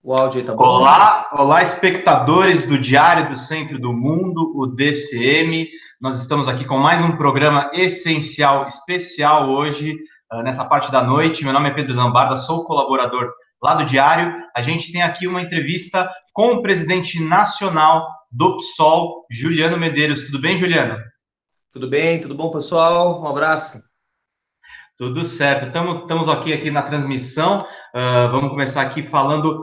O áudio aí tá bom? Olá, olá, espectadores do Diário do Centro do Mundo, o DCM. Nós estamos aqui com mais um programa essencial, especial hoje, nessa parte da noite. Meu nome é Pedro Zambarda, sou colaborador lá do Diário. A gente tem aqui uma entrevista com o presidente nacional do PSOL, Juliano Medeiros. Tudo bem, Juliano? Tudo bem? Tudo bom, pessoal? Um abraço. Tudo certo. Estamos aqui na transmissão. Vamos começar aqui falando.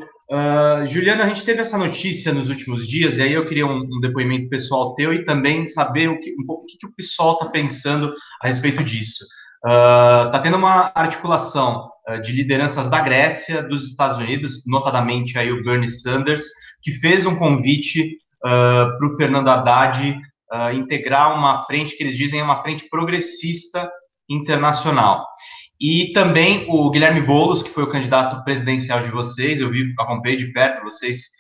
Juliana, a gente teve essa notícia nos últimos dias, e aí eu queria um depoimento pessoal teu e também saber um pouco o que o pessoal está pensando a respeito disso. Está tendo uma articulação de lideranças da Grécia, dos Estados Unidos, notadamente aí o Bernie Sanders, que fez um convite para o Fernando Haddad integrar uma frente que eles dizem é uma frente progressista internacional. E também o Guilherme Boulos, que foi o candidato presidencial de vocês, acompanhei de perto, vocês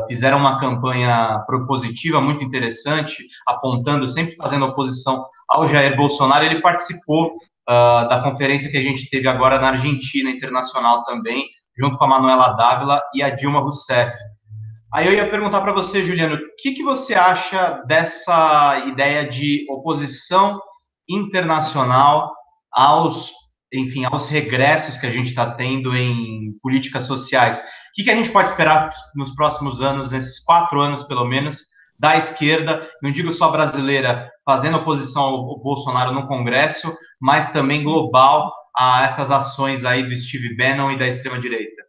fizeram uma campanha propositiva muito interessante, apontando, sempre fazendo oposição ao Jair Bolsonaro. Ele participou da conferência que a gente teve agora na Argentina, internacional também, junto com a Manuela Dávila e a Dilma Rousseff. Aí eu ia perguntar para você, Juliano, o que você acha dessa ideia de oposição internacional aos, enfim, aos regressos que a gente está tendo em políticas sociais? O que a gente pode esperar nos próximos anos, nesses 4 anos pelo menos, da esquerda, não digo só brasileira, fazendo oposição ao Bolsonaro no Congresso, mas também global a essas ações aí do Steve Bannon e da extrema-direita?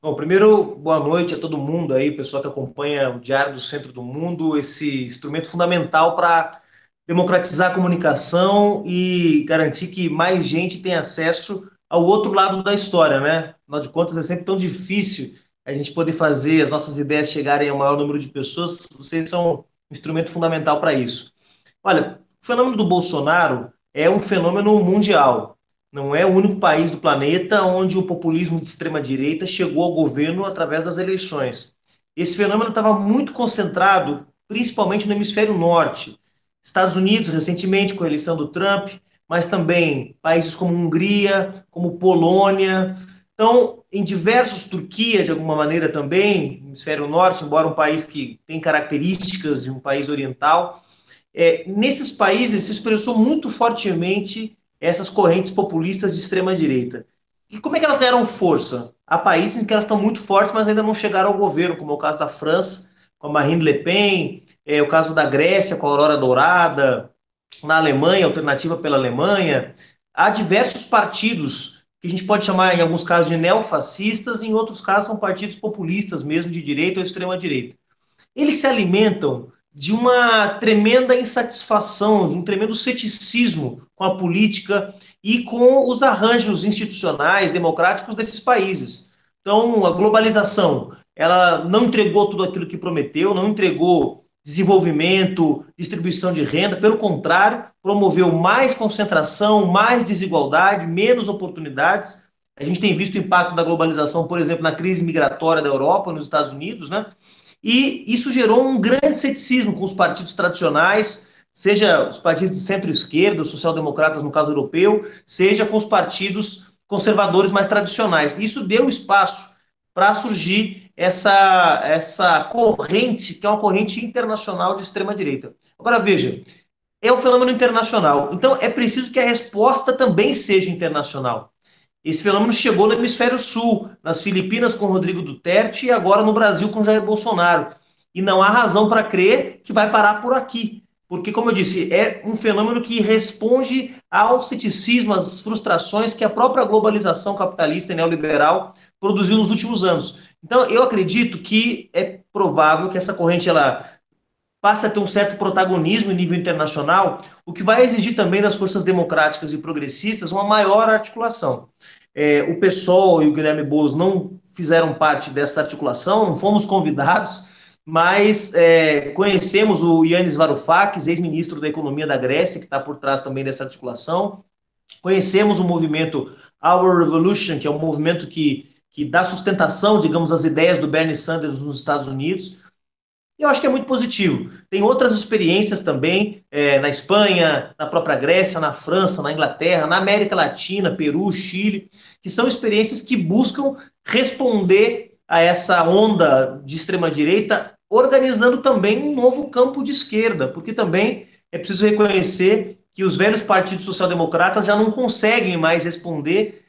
Bom, primeiro, boa noite a todo mundo aí, pessoal que acompanha o Diário do Centro do Mundo, esse instrumento fundamental para democratizar a comunicação e garantir que mais gente tenha acesso ao outro lado da história, né? Afinal de contas, é sempre tão difícil a gente poder fazer as nossas ideias chegarem ao maior número de pessoas. Vocês são um instrumento fundamental para isso. Olha, o fenômeno do Bolsonaro é um fenômeno mundial. Não é o único país do planeta onde o populismo de extrema-direita chegou ao governo através das eleições. Esse fenômeno estava muito concentrado, principalmente no hemisfério norte. Estados Unidos, recentemente, com a eleição do Trump, mas também países como Hungria, como Polônia. Então, em diversos, Turquia, de alguma maneira também, hemisfério norte, embora um país que tem características de um país oriental, nesses países se expressou muito fortemente essas correntes populistas de extrema-direita. E como é que elas ganharam força? Há países em que elas estão muito fortes, mas ainda não chegaram ao governo, como é o caso da França, com a Marine Le Pen, o caso da Grécia, com a Aurora Dourada, na Alemanha, Alternativa pela Alemanha. Há diversos partidos que a gente pode chamar, em alguns casos, de neofascistas, em outros casos são partidos populistas mesmo, de direita ou extrema-direita. Eles se alimentam de uma tremenda insatisfação, de um tremendo ceticismo com a política e com os arranjos institucionais, democráticos desses países. Então, a globalização, ela não entregou tudo aquilo que prometeu, não entregou desenvolvimento, distribuição de renda, pelo contrário, promoveu mais concentração, mais desigualdade, menos oportunidades. A gente tem visto o impacto da globalização, por exemplo, na crise migratória da Europa, nos Estados Unidos, né? E isso gerou um grande ceticismo com os partidos tradicionais, seja os partidos de centro-esquerda, os social-democratas no caso europeu, seja com os partidos conservadores mais tradicionais. Isso deu espaço para surgir essa corrente, que é uma corrente internacional de extrema-direita. Agora veja, é um fenômeno internacional, então é preciso que a resposta também seja internacional. Esse fenômeno chegou no hemisfério sul, nas Filipinas com Rodrigo Duterte e agora no Brasil com Jair Bolsonaro. E não há razão para crer que vai parar por aqui. Porque, como eu disse, é um fenômeno que responde ao ceticismo, às frustrações que a própria globalização capitalista e neoliberal produziu nos últimos anos. Então, eu acredito que é provável que essa corrente ela passe a ter um certo protagonismo em nível internacional, o que vai exigir também das forças democráticas e progressistas uma maior articulação. O PSOL e o Guilherme Boulos não fizeram parte dessa articulação, não fomos convidados, mas conhecemos o Yanis Varoufakis, ex-ministro da Economia da Grécia, que está por trás também dessa articulação. Conhecemos o movimento Our Revolution, que é um movimento que dá sustentação, digamos, às ideias do Bernie Sanders nos Estados Unidos. E eu acho que é muito positivo. Tem outras experiências também, na Espanha, na própria Grécia, na França, na Inglaterra, na América Latina, Peru, Chile, que são experiências que buscam responder a essa onda de extrema-direita, organizando também um novo campo de esquerda, porque também é preciso reconhecer que os velhos partidos social-democratas já não conseguem mais responder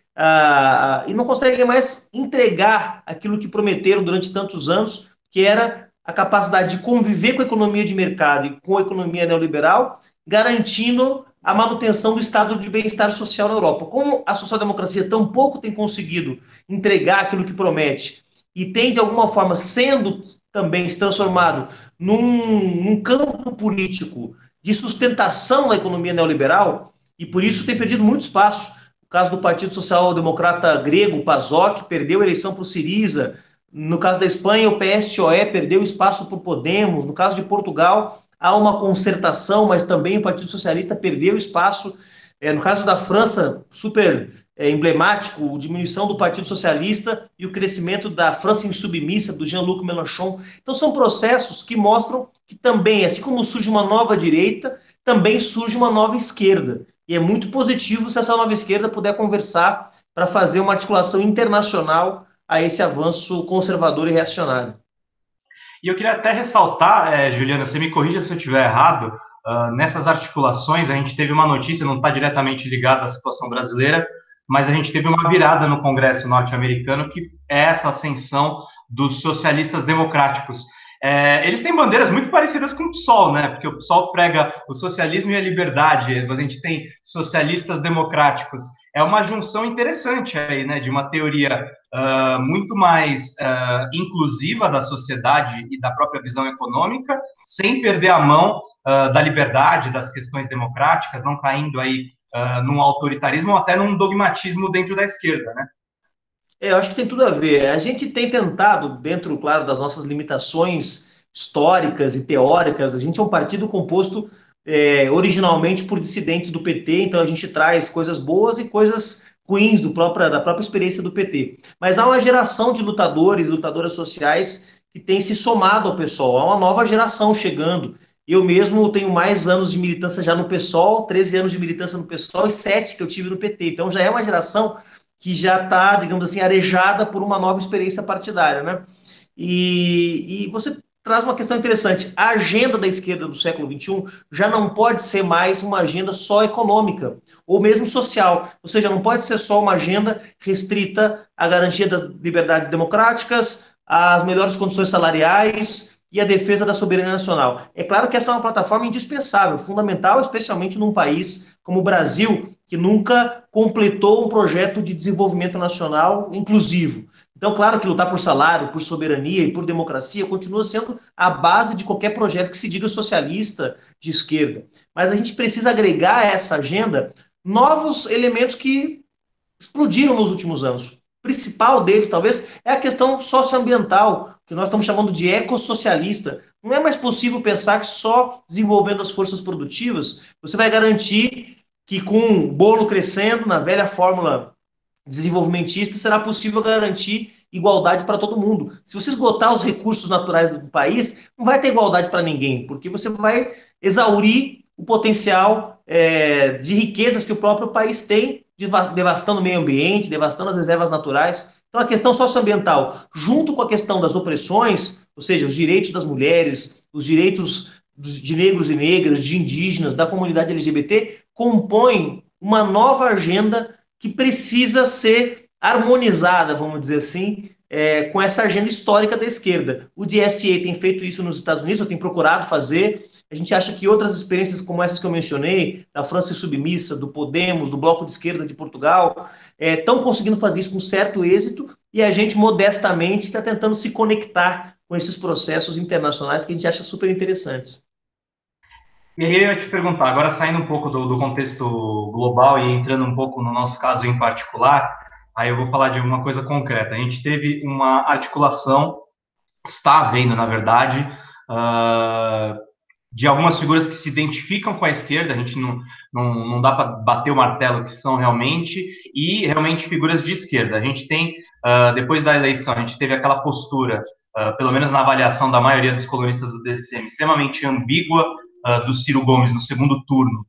e não conseguem mais entregar aquilo que prometeram durante tantos anos, que era a capacidade de conviver com a economia de mercado e com a economia neoliberal, garantindo a manutenção do estado de bem-estar social na Europa. Como a social-democracia tampouco tem conseguido entregar aquilo que promete e tem, de alguma forma, sendo também se transformado num campo político de sustentação da economia neoliberal, e por isso tem perdido muito espaço. O caso do Partido Social Democrata grego, o PASOK, perdeu a eleição para o Syriza. No caso da Espanha, o PSOE perdeu espaço para o Podemos. No caso de Portugal, há uma concertação, mas também o Partido Socialista perdeu espaço. No caso da França, super emblemático, a diminuição do Partido Socialista e o crescimento da França insubmissa, do Jean-Luc Mélenchon. Então são processos que mostram que também, assim como surge uma nova direita, também surge uma nova esquerda. E é muito positivo se essa nova esquerda puder conversar para fazer uma articulação internacional a esse avanço conservador e reacionário. E eu queria até ressaltar, Juliana, você me corrija se eu estiver errado, nessas articulações a gente teve uma notícia, não está diretamente ligada à situação brasileira, mas a gente teve uma virada no Congresso norte-americano, que é essa ascensão dos socialistas democráticos. Eles têm bandeiras muito parecidas com o PSOL, né? Porque o PSOL prega o socialismo e a liberdade, a gente tem socialistas democráticos. É uma junção interessante aí, né? De uma teoria muito mais inclusiva da sociedade e da própria visão econômica, sem perder a mão da liberdade, das questões democráticas, não caindo aí num autoritarismo ou até num dogmatismo dentro da esquerda, né? Eu acho que tem tudo a ver. A gente tem tentado, dentro, claro, das nossas limitações históricas e teóricas, a gente é um partido composto originalmente por dissidentes do PT, então a gente traz coisas boas e coisas ruins da própria experiência do PT. Mas há uma geração de lutadores e lutadoras sociais que tem se somado ao PSOL, há uma nova geração chegando. Eu mesmo tenho mais anos de militância já no PSOL, 13 anos de militância no PSOL e 7 que eu tive no PT. Então já é uma geração que já está, digamos assim, arejada por uma nova experiência partidária, né? E você traz uma questão interessante. A agenda da esquerda do século XXI já não pode ser mais uma agenda só econômica, ou mesmo social. Ou seja, não pode ser só uma agenda restrita à garantia das liberdades democráticas, às melhores condições salariais e à defesa da soberania nacional. É claro que essa é uma plataforma indispensável, fundamental, especialmente num país como o Brasil, que nunca completou um projeto de desenvolvimento nacional inclusivo. Então, claro que lutar por salário, por soberania e por democracia continua sendo a base de qualquer projeto que se diga socialista de esquerda. Mas a gente precisa agregar a essa agenda novos elementos que explodiram nos últimos anos. O principal deles, talvez, é a questão socioambiental, que nós estamos chamando de ecossocialista. Não é mais possível pensar que só desenvolvendo as forças produtivas você vai garantir que com o bolo crescendo, na velha fórmula desenvolvimentista, será possível garantir igualdade para todo mundo. Se você esgotar os recursos naturais do país, não vai ter igualdade para ninguém, porque você vai exaurir o potencial de riquezas que o próprio país tem, devastando o meio ambiente, devastando as reservas naturais. Então, a questão socioambiental, junto com a questão das opressões, ou seja, os direitos das mulheres, os direitos de negros e negras, de indígenas, da comunidade LGBT, compõem uma nova agenda que precisa ser harmonizada, vamos dizer assim, com essa agenda histórica da esquerda. O DSA tem feito isso nos Estados Unidos, tem procurado fazer. A gente acha que outras experiências como essas que eu mencionei, da França Submissa, do Podemos, do Bloco de Esquerda de Portugal, estão conseguindo fazer isso com certo êxito e a gente modestamente está tentando se conectar com esses processos internacionais que a gente acha super interessantes. E aí eu ia te perguntar, agora saindo um pouco do contexto global e entrando um pouco no nosso caso em particular, aí eu vou falar de uma coisa concreta. A gente teve uma articulação, está havendo, na verdade, de algumas figuras que se identificam com a esquerda, a gente não dá para bater o martelo que são realmente, e realmente figuras de esquerda. A gente tem, depois da eleição, a gente teve aquela postura pelo menos na avaliação da maioria dos colunistas do DCM, extremamente ambígua do Ciro Gomes no segundo turno,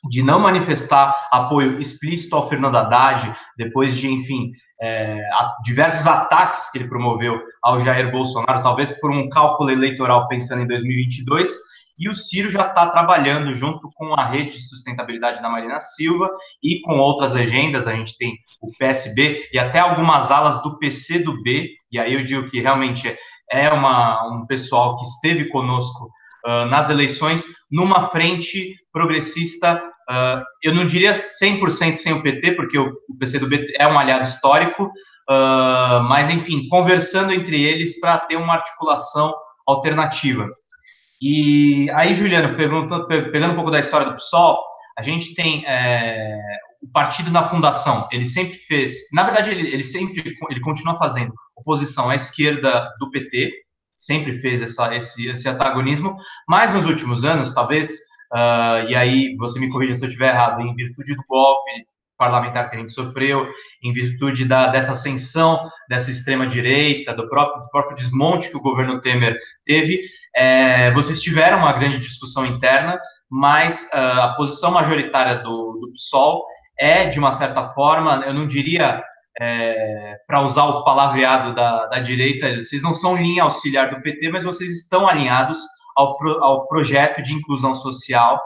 de não manifestar apoio explícito ao Fernando Haddad, depois de, enfim, diversos ataques que ele promoveu ao Jair Bolsonaro, talvez por um cálculo eleitoral pensando em 2022, e o Ciro já está trabalhando junto com a rede de sustentabilidade da Marina Silva e com outras legendas. A gente tem o PSB e até algumas alas do PCdoB, e aí eu digo que realmente é um pessoal que esteve conosco nas eleições, numa frente progressista, eu não diria 100% sem o PT, porque o PCdoB é um aliado histórico, mas, enfim, conversando entre eles para ter uma articulação alternativa. E aí, Juliano, pegando um pouco da história do PSOL, a gente tem o partido na fundação, ele sempre fez, na verdade, ele continua fazendo oposição à esquerda do PT, sempre fez esse antagonismo, mas nos últimos anos, talvez, e aí você me corrija se eu estiver errado, em virtude do golpe parlamentar que a gente sofreu, em virtude dessa ascensão dessa extrema-direita, do próprio desmonte que o governo Temer teve, vocês tiveram uma grande discussão interna, mas a posição majoritária do PSOL é, de uma certa forma, eu não diria, para usar o palavreado da direita, vocês não são linha auxiliar do PT, mas vocês estão alinhados ao projeto de inclusão social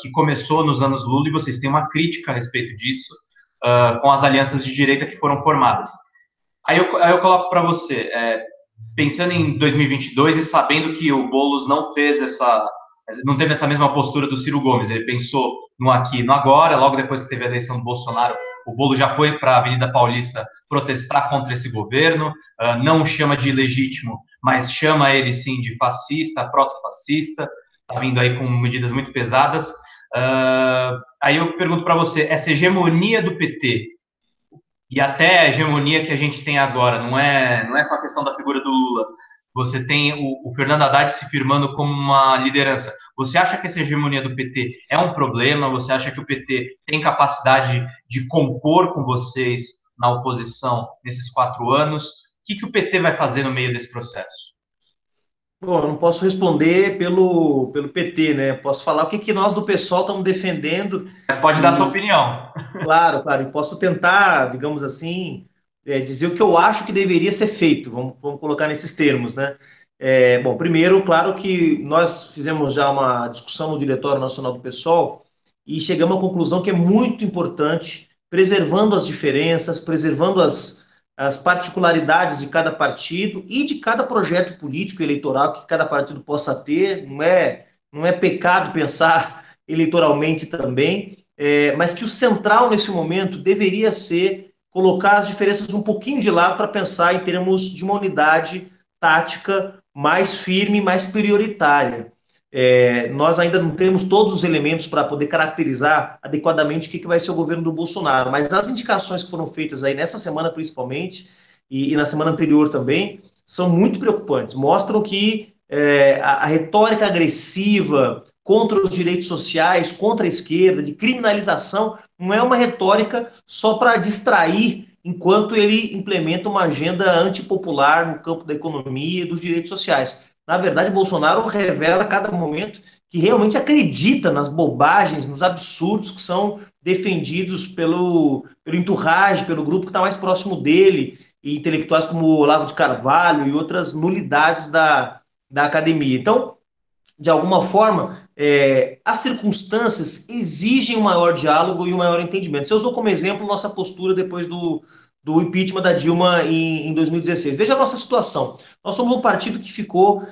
que começou nos anos Lula, e vocês têm uma crítica a respeito disso, com as alianças de direita que foram formadas. Aí eu coloco para você, pensando em 2022 e sabendo que o Boulos não teve essa mesma postura do Ciro Gomes, ele pensou no aqui e no agora, logo depois que teve a eleição do Bolsonaro, o Boulos já foi para a Avenida Paulista protestar contra esse governo, não o chama de ilegítimo, mas chama ele sim de fascista, proto-fascista, está vindo aí com medidas muito pesadas. Aí eu pergunto para você, essa hegemonia do PT, e até a hegemonia que a gente tem agora, não é só a questão da figura do Lula, você tem o Fernando Haddad se firmando como uma liderança. Você acha que essa hegemonia do PT é um problema? Você acha que o PT tem capacidade de compor com vocês na oposição nesses 4 anos? O que o PT vai fazer no meio desse processo? Bom, eu não posso responder pelo PT, né? Posso falar o que nós do PSOL estamos defendendo. Mas pode dar sua opinião. Claro, claro, e posso tentar, digamos assim, dizer o que eu acho que deveria ser feito, vamos colocar nesses termos, né? Bom, primeiro, claro que nós fizemos já uma discussão no Diretório Nacional do PSOL e chegamos à conclusão que é muito importante, preservando as diferenças, preservando as particularidades de cada partido e de cada projeto político eleitoral que cada partido possa ter, não é pecado pensar eleitoralmente também, mas que o central nesse momento deveria ser colocar as diferenças um pouquinho de lado para pensar em termos de uma unidade tática mais firme, mais prioritária. Nós ainda não temos todos os elementos para poder caracterizar adequadamente o que vai ser o governo do Bolsonaro, mas as indicações que foram feitas aí nessa semana principalmente e na semana anterior também são muito preocupantes. Mostram que a retórica agressiva contra os direitos sociais, contra a esquerda, de criminalização, não é uma retórica só para distrair enquanto ele implementa uma agenda antipopular no campo da economia e dos direitos sociais. Na verdade, Bolsonaro revela a cada momento que realmente acredita nas bobagens, nos absurdos que são defendidos pelo entourage, pelo grupo que está mais próximo dele, e intelectuais como Olavo de Carvalho e outras nulidades da academia. Então, de alguma forma, as circunstâncias exigem um maior diálogo e um maior entendimento. Você usou como exemplo nossa postura depois do impeachment da Dilma em 2016. Veja a nossa situação. Nós somos um partido que ficou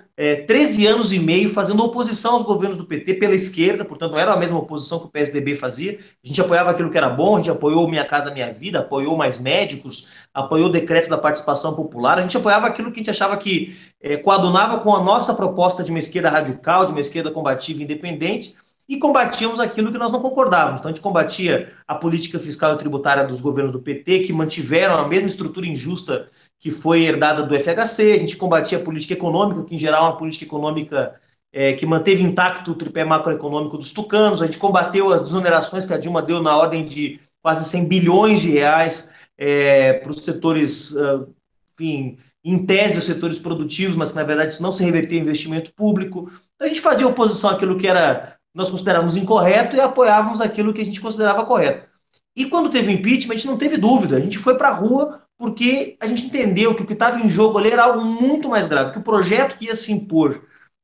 13 anos e meio fazendo oposição aos governos do PT pela esquerda, portanto não era a mesma oposição que o PSDB fazia. A gente apoiava aquilo que era bom, a gente apoiou Minha Casa Minha Vida, apoiou Mais Médicos, apoiou o decreto da participação popular, a gente apoiava aquilo que a gente achava que coadunava com a nossa proposta de uma esquerda radical, de uma esquerda combativa e independente, e combatíamos aquilo que nós não concordávamos. Então, a gente combatia a política fiscal e tributária dos governos do PT, que mantiveram a mesma estrutura injusta que foi herdada do FHC, a gente combatia a política econômica, que em geral é uma política econômica que manteve intacto o tripé macroeconômico dos tucanos, a gente combateu as desonerações que a Dilma deu na ordem de quase 100 bilhões de reais para os setores enfim, em tese os setores produtivos, mas que na verdade isso não se revertia em investimento público. Então, a gente fazia oposição àquilo que era, nós considerávamos incorreto e apoiávamos aquilo que a gente considerava correto. E quando teve o impeachment, a gente não teve dúvida, a gente foi para a rua porque a gente entendeu que o que estava em jogo ali era algo muito mais grave, que o projeto que ia se impor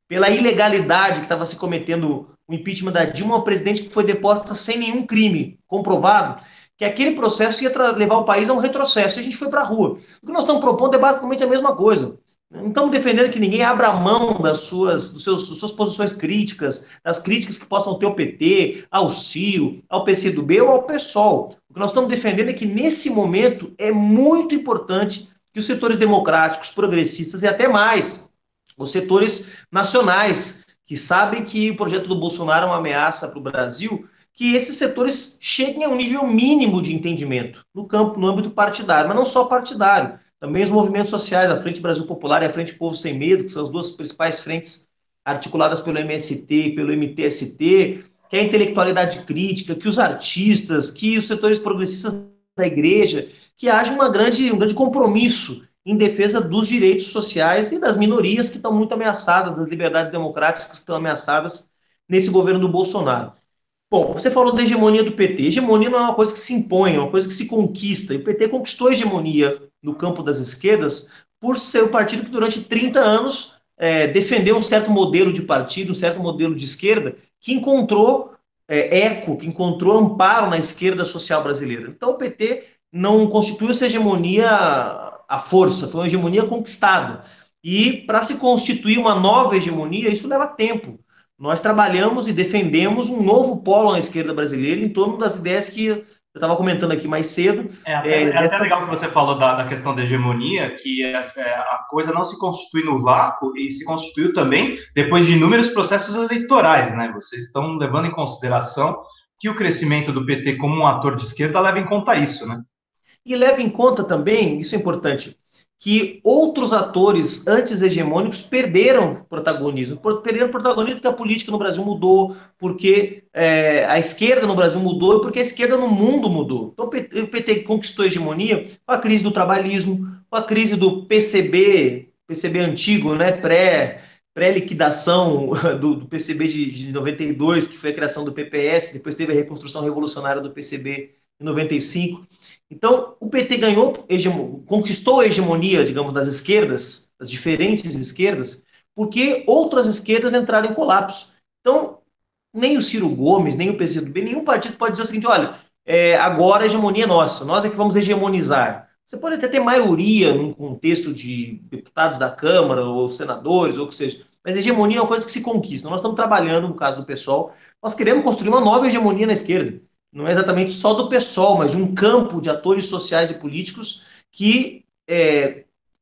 pela ilegalidade que estava se cometendo o impeachment da Dilma, uma presidente que foi deposta sem nenhum crime comprovado, que aquele processo ia levar o país a um retrocesso. E a gente foi para a rua. O que nós estamos propondo é basicamente a mesma coisa. Não estamos defendendo que ninguém abra mão das suas posições críticas, das críticas que possam ter ao PT, ao CIO, ao PCdoB ou ao PSOL. O que nós estamos defendendo é que, nesse momento, é muito importante que os setores democráticos, progressistas e até mais, os setores nacionais, que sabem que o projeto do Bolsonaro é uma ameaça para o Brasil, que esses setores cheguem a um nível mínimo de entendimento no campo, no âmbito partidário, mas não só partidário. Também os movimentos sociais, a Frente Brasil Popular e a Frente Povo Sem Medo, que são as duas principais frentes articuladas pelo MST e pelo MTST, que é a intelectualidade crítica, que os artistas, que os setores progressistas da igreja, que haja um grande compromisso em defesa dos direitos sociais e das minorias que estão muito ameaçadas, das liberdades democráticas que estão ameaçadas nesse governo do Bolsonaro. Bom, você falou da hegemonia do PT. Hegemonia não é uma coisa que se impõe, é uma coisa que se conquista. E o PT conquistou a hegemonia no campo das esquerdas por ser o partido que durante 30 anos defendeu um certo modelo de partido, um certo modelo de esquerda, que encontrou eco, que encontrou amparo na esquerda social brasileira. Então o PT não constituiu essa hegemonia à força, foi uma hegemonia conquistada. E para se constituir uma nova hegemonia, isso leva tempo. Nós trabalhamos e defendemos um novo polo na esquerda brasileira em torno das ideias que eu estava comentando aqui mais cedo. Até legal que você falou da questão da hegemonia, que a coisa não se constitui no vácuo e se constituiu também depois de inúmeros processos eleitorais, né? Vocês estão levando em consideração que o crescimento do PT como um ator de esquerda leva em conta isso, né? E leva em conta também, isso é importante, que outros atores antes hegemônicos perderam protagonismo. Perderam protagonismo porque a política no Brasil mudou, porque a esquerda no Brasil mudou e porque a esquerda no mundo mudou. Então o PT conquistou a hegemonia com a crise do trabalhismo, com a crise do PCB antigo, né, pré-liquidação do PCB de 92, que foi a criação do PPS, depois teve a reconstrução revolucionária do PCB em 95. Então, o PT conquistou a hegemonia, digamos, das esquerdas, das diferentes esquerdas, porque outras esquerdas entraram em colapso. Então, nem o Ciro Gomes, nem o PCdoB, nenhum partido pode dizer o seguinte, olha, agora a hegemonia é nossa, nós é que vamos hegemonizar. Você pode até ter maioria num contexto de deputados da Câmara, ou senadores, ou o que seja, mas a hegemonia é uma coisa que se conquista. Nós estamos trabalhando, no caso do PSOL, nós queremos construir uma nova hegemonia na esquerda. Não é exatamente só do PSOL, mas de um campo de atores sociais e políticos que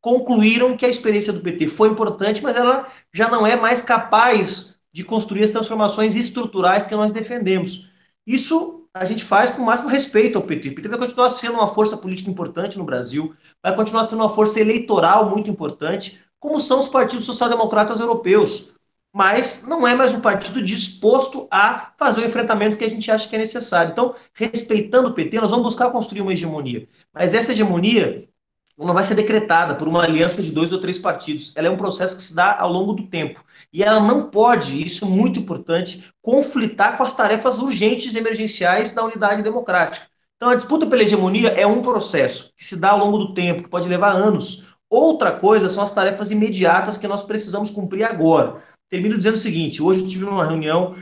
concluíram que a experiência do PT foi importante, mas ela já não é mais capaz de construir as transformações estruturais que nós defendemos. Isso a gente faz com o máximo respeito ao PT. O PT vai continuar sendo uma força política importante no Brasil, vai continuar sendo uma força eleitoral muito importante, como são os partidos social-democratas europeus. Mas não é mais um partido disposto a fazer o enfrentamento que a gente acha que é necessário. Então, respeitando o PT, nós vamos buscar construir uma hegemonia. Mas essa hegemonia não vai ser decretada por uma aliança de 2 ou 3 partidos. Ela é um processo que se dá ao longo do tempo. E ela não pode, isso é muito importante, conflitar com as tarefas urgentes e emergenciais da unidade democrática. Então, a disputa pela hegemonia é um processo que se dá ao longo do tempo, que pode levar anos. Outra coisa são as tarefas imediatas que nós precisamos cumprir agora. Termino dizendo o seguinte, hoje eu tive uma reunião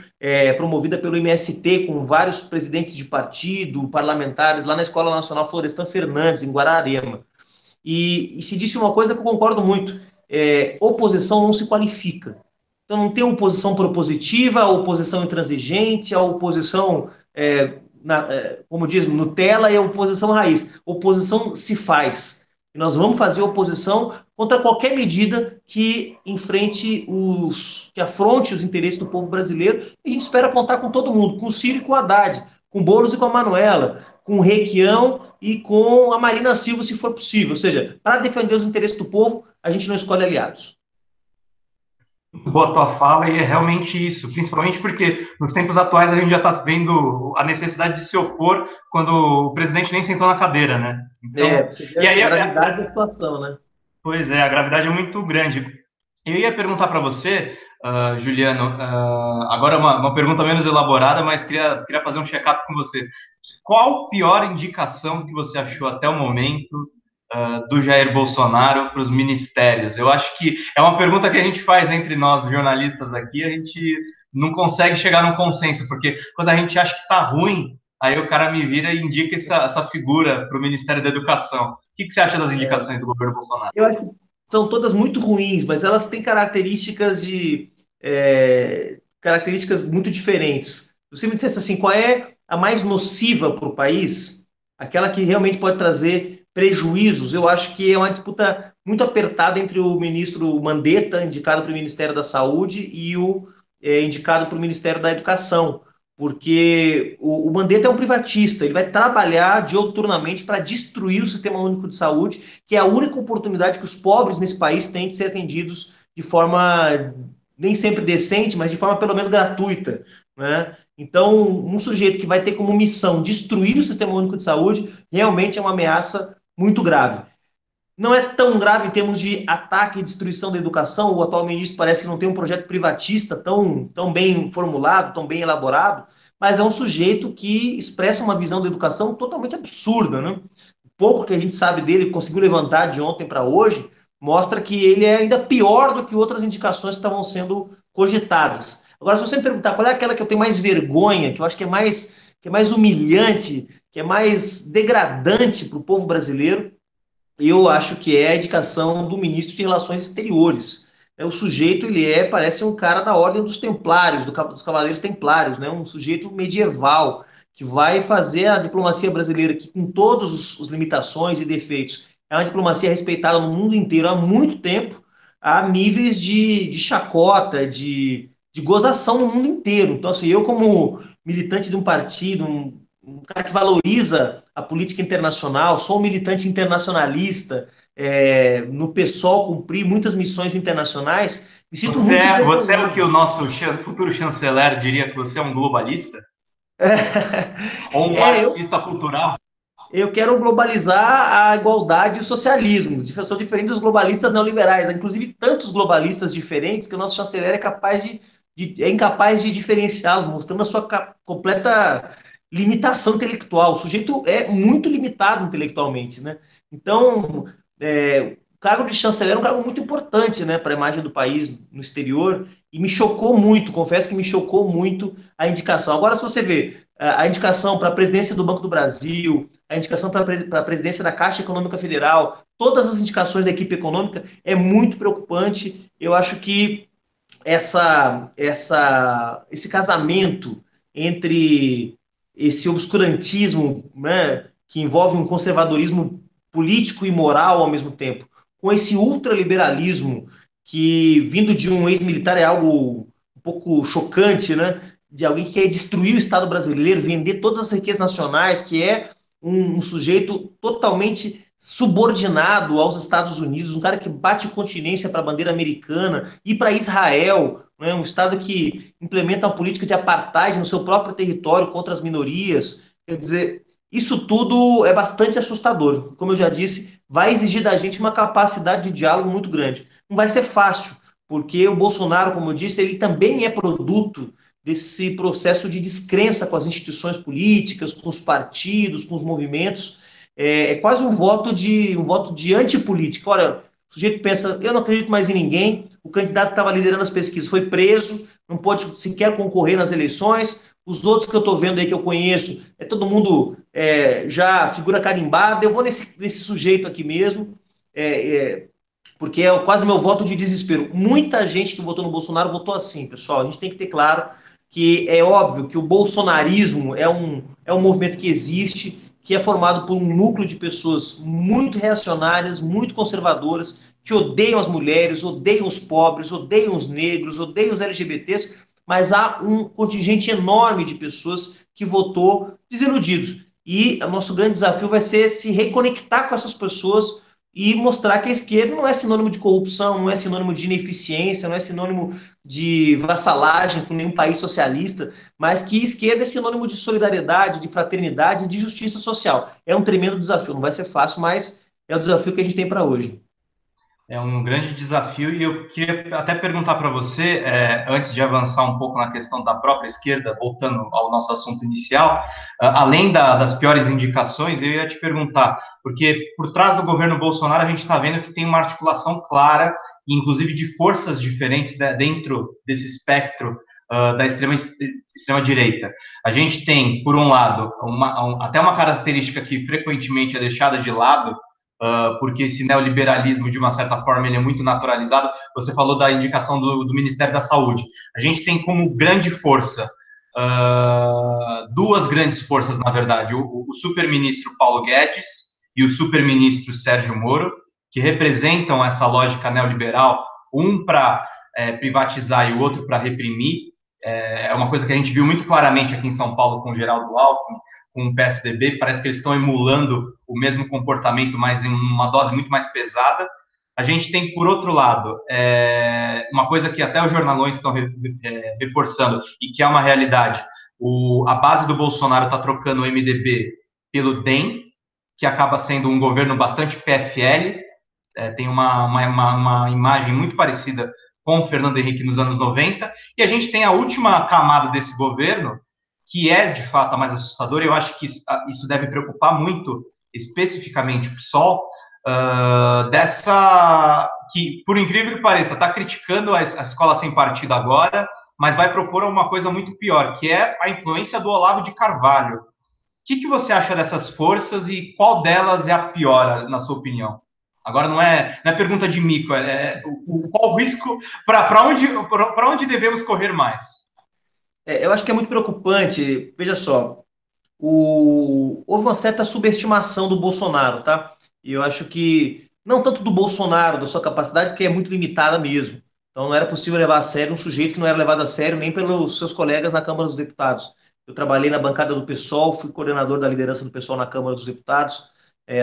promovida pelo MST com vários presidentes de partido, parlamentares, lá na Escola Nacional Florestan Fernandes, em Guararema. E se disse uma coisa que eu concordo muito, oposição não se qualifica. Então não tem oposição propositiva, a oposição intransigente, a oposição, como diz, Nutella e a oposição raiz. Oposição se faz. E nós vamos fazer oposição contra qualquer medida que que afronte os interesses do povo brasileiro. E a gente espera contar com todo mundo, com o Ciro e com o Haddad, com o Boulos e com a Manuela, com o Requião e com a Marina Silva, se for possível. Ou seja, para defender os interesses do povo, a gente não escolhe aliados. Boa tua fala, e é realmente isso, principalmente porque nos tempos atuais a gente já está vendo a necessidade de se opor quando o presidente nem sentou na cadeira, né? Então, você vê a gravidade da situação, né? Pois é, a gravidade é muito grande. Eu ia perguntar para você, Juliano, agora uma pergunta menos elaborada, mas queria fazer um check-up com você. Qual pior indicação que você achou até o momento do Jair Bolsonaro para os ministérios? Eu acho que é uma pergunta que a gente faz entre nós jornalistas aqui, a gente não consegue chegar num consenso, porque quando a gente acha que está ruim, aí o cara me vira e indica essa figura para o Ministério da Educação. O que você acha das indicações do governo Bolsonaro? Eu acho que são todas muito ruins, mas elas têm características muito diferentes. Se você me dissesse assim, qual é a mais nociva para o país, aquela que realmente pode trazer prejuízos, eu acho que é uma disputa muito apertada entre o ministro Mandetta, indicado para o Ministério da Saúde, e o indicado para o Ministério da Educação, porque o Mandetta é um privatista, ele vai trabalhar dioturnamente para destruir o Sistema Único de Saúde, que é a única oportunidade que os pobres nesse país têm de ser atendidos de forma nem sempre decente, mas de forma pelo menos gratuita, né? Então, um sujeito que vai ter como missão destruir o Sistema Único de Saúde realmente é uma ameaça muito grave. Não é tão grave em termos de ataque e destruição da educação. O atual ministro parece que não tem um projeto privatista tão bem formulado, tão bem elaborado, mas é um sujeito que expressa uma visão da educação totalmente absurda, né? O pouco que a gente sabe dele, conseguiu levantar de ontem para hoje, mostra que ele é ainda pior do que outras indicações que estavam sendo cogitadas. Agora, se você me perguntar qual é aquela que eu tenho mais vergonha, que eu acho que é mais humilhante, que é mais degradante para o povo brasileiro, eu acho que é a indicação do ministro de Relações Exteriores. O sujeito, parece um cara da Ordem dos Templários, dos Cavaleiros Templários, né? Um sujeito medieval, que vai fazer a diplomacia brasileira, que com todas as limitações e defeitos, é uma diplomacia respeitada no mundo inteiro há muito tempo, a níveis de chacota, de gozação no mundo inteiro. Então, assim, eu como militante de um partido, um cara que valoriza a política internacional, sou um militante internacionalista, no PSOL cumpri muitas missões internacionais, me sinto muito Você é o que o envergonhado. nosso futuro chanceler diria que você é um globalista? Ou um É, eu, marxista cultural? eu quero globalizar a igualdade e o socialismo. Eu sou diferente dos globalistas neoliberais. Há, inclusive, tantos globalistas diferentes que o nosso chanceler é incapaz de diferenciá-los, mostrando a sua completa limitação intelectual. O sujeito é muito limitado intelectualmente, né? Então, o cargo de chanceler é um cargo muito importante, né, para a imagem do país no exterior, e me chocou muito, confesso que me chocou muito a indicação. Agora, se você vê a indicação para a presidência do Banco do Brasil, a indicação para a presidência da Caixa Econômica Federal, todas as indicações da equipe econômica é muito preocupante. Eu acho que esse casamento entre esse obscurantismo, né, que envolve um conservadorismo político e moral ao mesmo tempo, com esse ultraliberalismo que, vindo de um ex-militar, é algo um pouco chocante, né? De alguém que quer destruir o Estado brasileiro, vender todas as riquezas nacionais, que é um sujeito totalmente subordinado aos Estados Unidos, um cara que bate continência para a bandeira americana e para Israel, né, um Estado que implementa uma política de apartheid no seu próprio território contra as minorias. Quer dizer, isso tudo é bastante assustador. Como eu já disse, vai exigir da gente uma capacidade de diálogo muito grande. Não vai ser fácil, porque o Bolsonaro, como eu disse, ele também é produto desse processo de descrença com as instituições políticas, com os partidos, com os movimentos. É quase um voto de antipolítica. Olha, o sujeito pensa, eu não acredito mais em ninguém, o candidato que estava liderando as pesquisas foi preso, não pode sequer concorrer nas eleições, os outros que eu estou vendo aí, que eu conheço, é todo mundo já figura carimbada, eu vou nesse sujeito aqui mesmo, é, é, porque é quase meu voto de desespero. Muita gente que votou no Bolsonaro votou assim, pessoal. A gente tem que ter claro que é óbvio que o bolsonarismo é um movimento que existe, que é formado por um núcleo de pessoas muito reacionárias, muito conservadoras, que odeiam as mulheres, odeiam os pobres, odeiam os negros, odeiam os LGBTs, mas há um contingente enorme de pessoas que votou desiludidos. E o nosso grande desafio vai ser se reconectar com essas pessoas e mostrar que a esquerda não é sinônimo de corrupção, não é sinônimo de ineficiência, não é sinônimo de vassalagem com nenhum país socialista, mas que esquerda é sinônimo de solidariedade, de fraternidade, de justiça social. É um tremendo desafio, não vai ser fácil, mas é o desafio que a gente tem para hoje. É um grande desafio e eu queria até perguntar para você, antes de avançar um pouco na questão da própria esquerda, voltando ao nosso assunto inicial, além das piores indicações, eu ia te perguntar, porque por trás do governo Bolsonaro a gente está vendo que tem uma articulação clara, inclusive de forças diferentes dentro desse espectro da extrema direita. A gente tem, por um lado, até uma característica que frequentemente é deixada de lado, porque esse neoliberalismo, de uma certa forma, ele é muito naturalizado. Você falou da indicação do Ministério da Saúde. A gente tem como grande força, duas grandes forças, na verdade, o super-ministro Paulo Guedes e o super-ministro Sérgio Moro, que representam essa lógica neoliberal, um para privatizar e o outro para reprimir. É uma coisa que a gente viu muito claramente aqui em São Paulo com o Geraldo Alckmin, com o PSDB, parece que eles estão emulando o mesmo comportamento, mas em uma dose muito mais pesada. A gente tem, por outro lado, uma coisa que até os jornalões estão reforçando e que é uma realidade. A base do Bolsonaro está trocando o MDB pelo DEM, que acaba sendo um governo bastante PFL, tem uma imagem muito parecida com o Fernando Henrique nos anos 90, e a gente tem a última camada desse governo, que é, de fato, a mais assustadora. Eu acho que isso deve preocupar muito, especificamente o PSOL, que, por incrível que pareça, está criticando a escola sem partido agora, mas vai propor uma coisa muito pior, que é a influência do Olavo de Carvalho. O que você acha dessas forças e qual delas é a pior, na sua opinião? Agora não é pergunta de mico, qual o risco, para onde devemos correr mais? Eu acho que é muito preocupante. Veja só, houve uma certa subestimação do Bolsonaro, tá? E eu acho que, não tanto do Bolsonaro, da sua capacidade, porque é muito limitada mesmo. Então não era possível levar a sério um sujeito que não era levado a sério nem pelos seus colegas na Câmara dos Deputados. Eu trabalhei na bancada do PSOL, fui coordenador da liderança do PSOL na Câmara dos Deputados,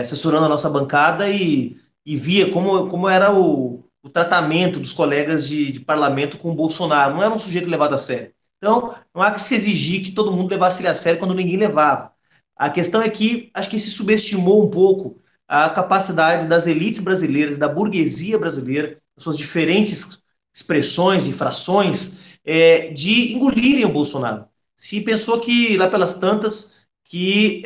assessorando a nossa bancada e via como era o tratamento dos colegas de parlamento com o Bolsonaro. Não era um sujeito levado a sério. Então, não há que se exigir que todo mundo levasse ele a sério quando ninguém levava. A questão é que acho que se subestimou um pouco a capacidade das elites brasileiras, da burguesia brasileira, suas diferentes expressões e frações, de engolirem o Bolsonaro. Se pensou que, lá pelas tantas, que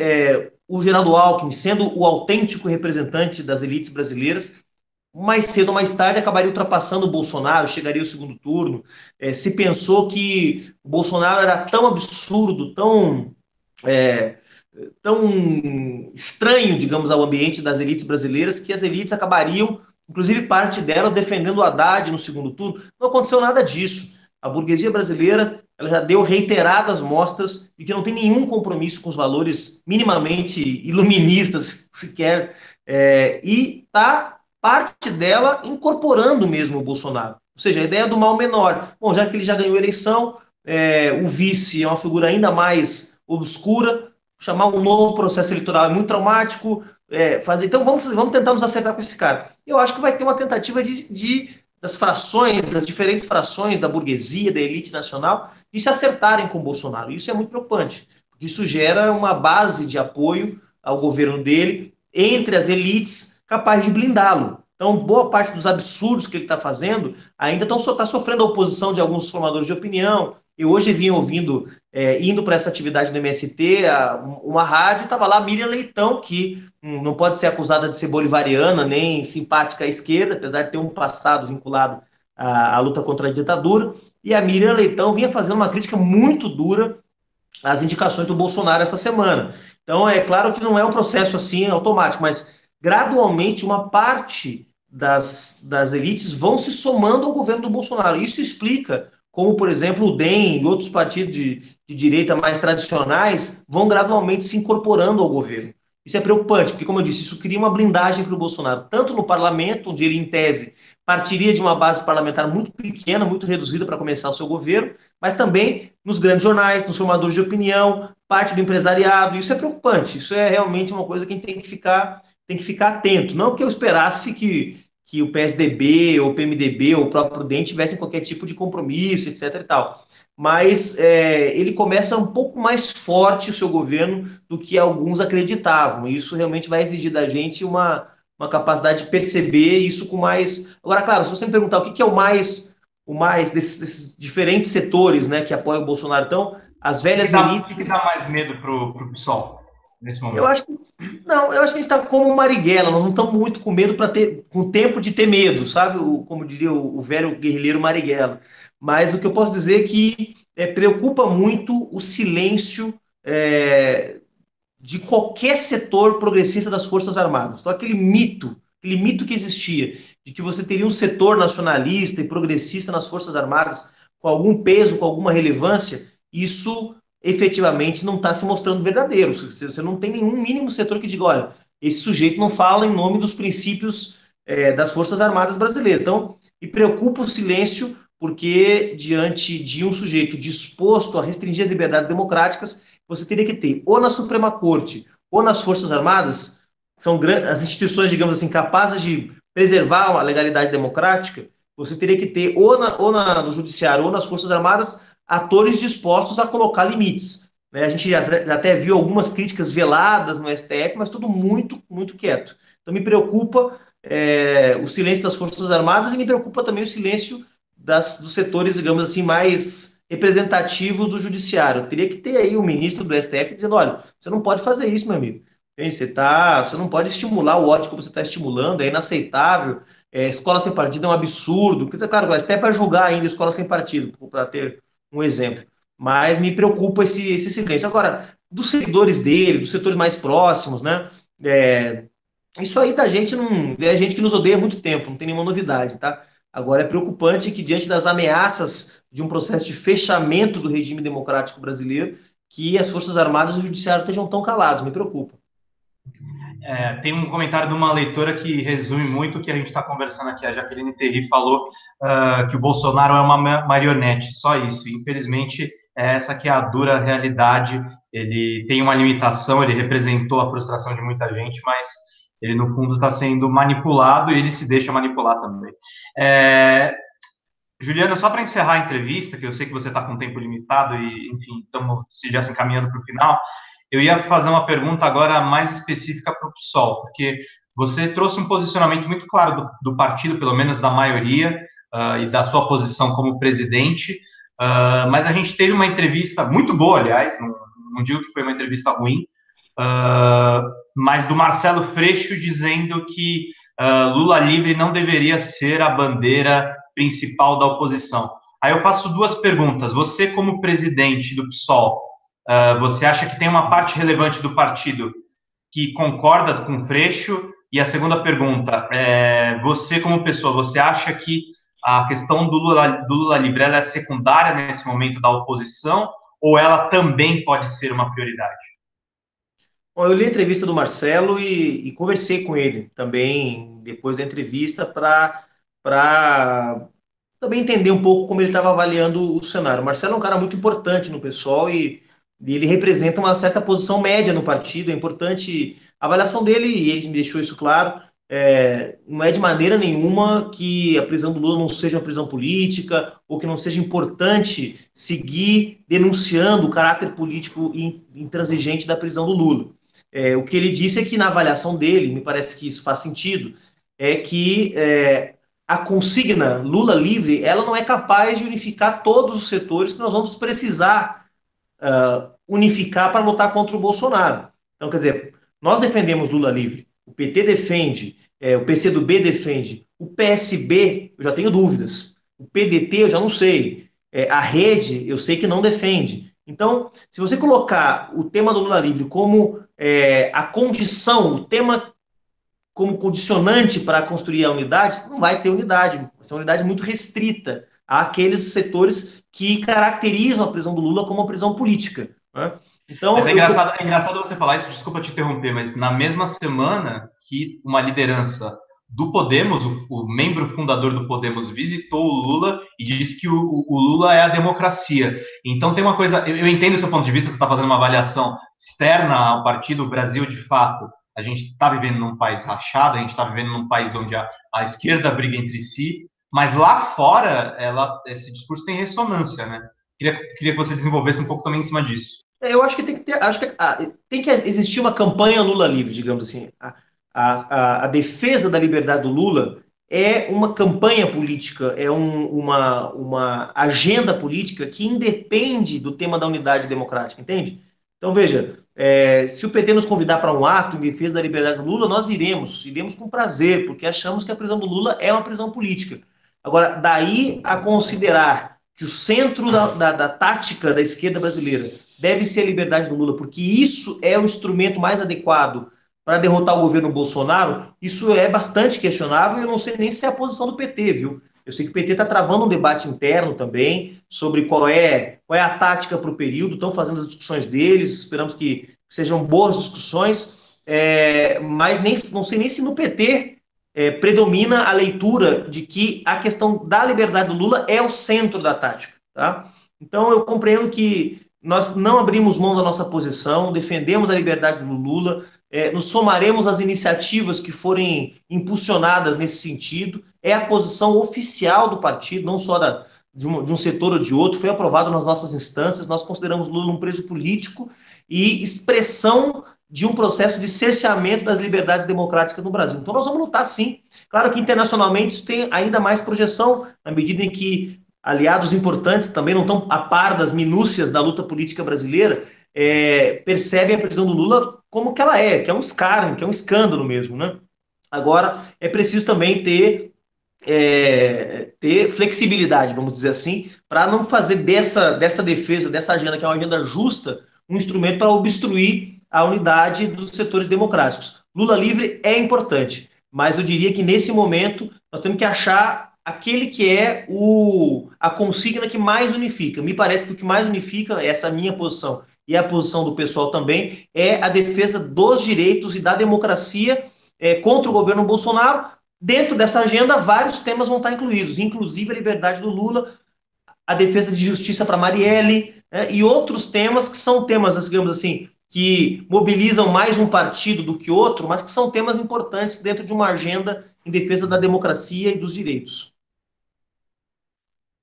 o Geraldo Alckmin, sendo o autêntico representante das elites brasileiras, mais cedo ou mais tarde acabaria ultrapassando o Bolsonaro, chegaria ao segundo turno. Se pensou que o Bolsonaro era tão absurdo, tão estranho, digamos, ao ambiente das elites brasileiras, que as elites acabariam, inclusive parte delas, defendendo o Haddad no segundo turno. Não aconteceu nada disso. A burguesia brasileira ela já deu reiteradas mostras de que não tem nenhum compromisso com os valores minimamente iluministas, sequer, e está parte dela incorporando mesmo o Bolsonaro. Ou seja, a ideia do mal menor. Bom, já que ele já ganhou a eleição, o vice é uma figura ainda mais obscura, chamar um novo processo eleitoral é muito traumático, então vamos tentar nos acertar com esse cara. Eu acho que vai ter uma tentativa das frações, das diferentes frações da burguesia, da elite nacional, de se acertarem com o Bolsonaro. Isso é muito preocupante, porque isso gera uma base de apoio ao governo dele entre as elites capaz de blindá-lo. Então, boa parte dos absurdos que ele está fazendo ainda está sofrendo a oposição de alguns formadores de opinião. Eu hoje vim ouvindo, indo para essa atividade do MST, uma rádio, estava lá a Miriam Leitão, que não pode ser acusada de ser bolivariana, nem simpática à esquerda, apesar de ter um passado vinculado à luta contra a ditadura. E a Miriam Leitão vinha fazendo uma crítica muito dura às indicações do Bolsonaro essa semana. Então, é claro que não é um processo assim automático, mas gradualmente uma parte das elites vão se somando ao governo do Bolsonaro. Isso explica como, por exemplo, o DEM e outros partidos de direita mais tradicionais vão gradualmente se incorporando ao governo. Isso é preocupante, porque, como eu disse, isso cria uma blindagem para o Bolsonaro, tanto no parlamento, onde ele, em tese, partiria de uma base parlamentar muito pequena, muito reduzida para começar o seu governo, mas também nos grandes jornais, nos formadores de opinião, parte do empresariado. Isso é preocupante, isso é realmente uma coisa que a gente tem que ficar atento. Não que eu esperasse que o PSDB, ou o PMDB, ou o próprio DEM tivessem qualquer tipo de compromisso, etc. e tal. Mas ele começa um pouco mais forte o seu governo do que alguns acreditavam. Isso realmente vai exigir da gente uma capacidade de perceber isso com mais... Agora, claro, se você me perguntar o que é o mais desses diferentes setores, né, que apoiam o Bolsonaro, então, as velhas elites... O que dá mais medo pro PSOL nesse Eu momento? acho que não, eu acho que a gente está como Marighella, nós não estamos muito com medo para ter, com tempo de ter medo, sabe? Como diria o velho guerrilheiro Marighella. Mas o que eu posso dizer é que preocupa muito o silêncio é, de qualquer setor progressista das Forças Armadas. Então, aquele mito que existia de que você teria um setor nacionalista e progressista nas Forças Armadas com algum peso, com alguma relevância, isso efetivamente não está se mostrando verdadeiro. Você não tem nenhum mínimo setor que diga, olha, esse sujeito não fala em nome dos princípios das Forças Armadas brasileiras. Então, me preocupa o silêncio, porque diante de um sujeito disposto a restringir as liberdades democráticas, você teria que ter, ou na Suprema Corte, ou nas Forças Armadas, são as instituições, digamos assim, capazes de preservar a legalidade democrática, você teria que ter, no Judiciário, ou nas Forças Armadas, atores dispostos a colocar limites. Né? A gente já até viu algumas críticas veladas no STF, mas tudo muito, muito quieto. Então me preocupa o silêncio das Forças Armadas e me preocupa também o silêncio dos setores, digamos assim, mais representativos do judiciário. Teria que ter aí o ministro do STF dizendo, olha, você não pode fazer isso, meu amigo. Você não pode estimular o ódio como você está estimulando, é inaceitável. Escola sem partido é um absurdo. Quer dizer, claro, o STF vai julgar ainda escola sem partido, para ter um exemplo. Mas me preocupa esse silêncio. Agora, dos seguidores dele, dos setores mais próximos, né? Isso aí da gente não. É gente que nos odeia há muito tempo, não tem nenhuma novidade, tá? Agora é preocupante que, diante das ameaças de um processo de fechamento do regime democrático brasileiro, que as Forças Armadas e o Judiciário estejam tão calados. Me preocupa. Tem um comentário de uma leitora que resume muito o que a gente está conversando aqui. A Jaqueline Terry falou que o Bolsonaro é uma marionete, só isso. Infelizmente, essa que é a dura realidade. Ele tem uma limitação, ele representou a frustração de muita gente, mas ele, no fundo, está sendo manipulado e ele se deixa manipular também. Juliana, só para encerrar a entrevista, que eu sei que você está com tempo limitado e, enfim, estamos se já se encaminhando para o final, eu ia fazer uma pergunta agora mais específica para o PSOL, porque você trouxe um posicionamento muito claro do partido, pelo menos da maioria, e da sua posição como presidente, mas a gente teve uma entrevista muito boa, aliás, não digo que foi uma entrevista ruim, mas do Marcelo Freixo dizendo que Lula livre não deveria ser a bandeira principal da oposição. Aí eu faço duas perguntas. Você, como presidente do PSOL, você acha que tem uma parte relevante do partido que concorda com o Freixo? E a segunda pergunta, você como pessoa, você acha que a questão do Lula livre ela é secundária nesse momento da oposição ou ela também pode ser uma prioridade? Bom, eu li a entrevista do Marcelo e conversei com ele também depois da entrevista para também entender um pouco como ele estava avaliando o cenário. O Marcelo é um cara muito importante no pessoal e ele representa uma certa posição média no partido. É importante a avaliação dele, e ele me deixou isso claro. Não é de maneira nenhuma que a prisão do Lula não seja uma prisão política ou que não seja importante seguir denunciando o caráter político intransigente da prisão do Lula. O que ele disse é que, na avaliação dele, me parece que isso faz sentido, é que a consigna Lula livre, ela não é capaz de unificar todos os setores que nós vamos precisar unificar para lutar contra o Bolsonaro. Então, quer dizer, nós defendemos Lula livre, o PT defende, o PCdoB defende, o PSB, eu já tenho dúvidas, o PDT eu já não sei, a Rede eu sei que não defende. Então, se você colocar o tema do Lula livre como a condição, o tema como condicionante para construir a unidade, não vai ter unidade. Vai ser uma unidade muito restrita àqueles setores que caracterizam a prisão do Lula como uma prisão política. Né? Então, Mas é engraçado você falar isso, desculpa te interromper, mas na mesma semana que uma liderança do Podemos, o membro fundador do Podemos, visitou o Lula e disse que o Lula é a democracia. Então tem uma coisa, eu entendo o seu ponto de vista, você está fazendo uma avaliação externa ao partido, o Brasil de fato, a gente está vivendo num país rachado, a gente está vivendo num país onde a esquerda briga entre si, mas lá fora esse discurso tem ressonância, né? Queria que você desenvolvesse um pouco também em cima disso. Eu acho que tem que ter, tem que existir uma campanha Lula livre, digamos assim. a defesa da liberdade do Lula é uma campanha política, é uma agenda política que independe do tema da unidade democrática, entende? Então, veja, se o PT nos convidar para um ato em defesa da liberdade do Lula, nós iremos com prazer, porque achamos que a prisão do Lula é uma prisão política. Agora, daí a considerar que o centro da tática da esquerda brasileira deve ser a liberdade do Lula, porque isso é o instrumento mais adequado para derrotar o governo Bolsonaro, isso é bastante questionável e eu não sei nem se é a posição do PT, viu? Eu sei que o PT está travando um debate interno também sobre qual é a tática para o período, estão fazendo as discussões deles, esperamos que sejam boas discussões, mas não sei nem se no PT predomina a leitura de que a questão da liberdade do Lula é o centro da tática, tá? Então eu compreendo que nós não abrimos mão da nossa posição, defendemos a liberdade do Lula, nos somaremos às iniciativas que forem impulsionadas nesse sentido, é a posição oficial do partido, não só de um setor ou de outro, foi aprovado nas nossas instâncias, nós consideramos Lula um preso político e expressão de um processo de cerceamento das liberdades democráticas no Brasil. Então nós vamos lutar sim. Claro que internacionalmente isso tem ainda mais projeção, na medida em que aliados importantes também não estão a par das minúcias da luta política brasileira, percebem a prisão do Lula como que ela é, que é um escárnio, que é um escândalo mesmo, né? Agora, é preciso também ter flexibilidade, vamos dizer assim, para não fazer dessa defesa, dessa agenda, que é uma agenda justa, um instrumento para obstruir a unidade dos setores democráticos. Lula livre é importante, mas eu diria que nesse momento nós temos que achar aquele que é a consigna que mais unifica. Me parece que o que mais unifica, essa minha posição e a posição do pessoal também, é a defesa dos direitos e da democracia contra o governo Bolsonaro. Dentro dessa agenda, vários temas vão estar incluídos, inclusive a liberdade do Lula, a defesa de justiça para Marielle, né, e outros temas que são temas, digamos assim, que mobilizam mais um partido do que outro, mas que são temas importantes dentro de uma agenda em defesa da democracia e dos direitos.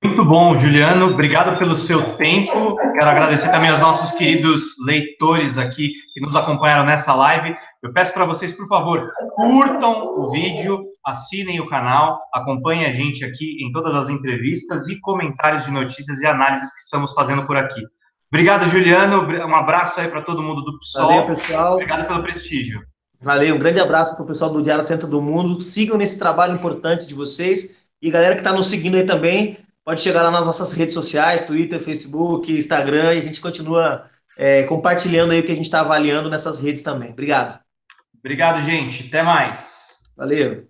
Muito bom, Juliano. Obrigado pelo seu tempo. Quero agradecer também aos nossos queridos leitores aqui que nos acompanharam nessa live. Eu peço para vocês, por favor, curtam o vídeo, assinem o canal, acompanhem a gente aqui em todas as entrevistas e comentários de notícias e análises que estamos fazendo por aqui. Obrigado, Juliano. Um abraço aí para todo mundo do PSOL. Valeu, pessoal. Obrigado pelo prestígio. Valeu, um grande abraço para o pessoal do Diário Centro do Mundo. Sigam nesse trabalho importante de vocês. E galera que está nos seguindo aí também, pode chegar lá nas nossas redes sociais, Twitter, Facebook, Instagram, e a gente continua compartilhando aí o que a gente está avaliando nessas redes também. Obrigado. Obrigado, gente. Até mais. Valeu.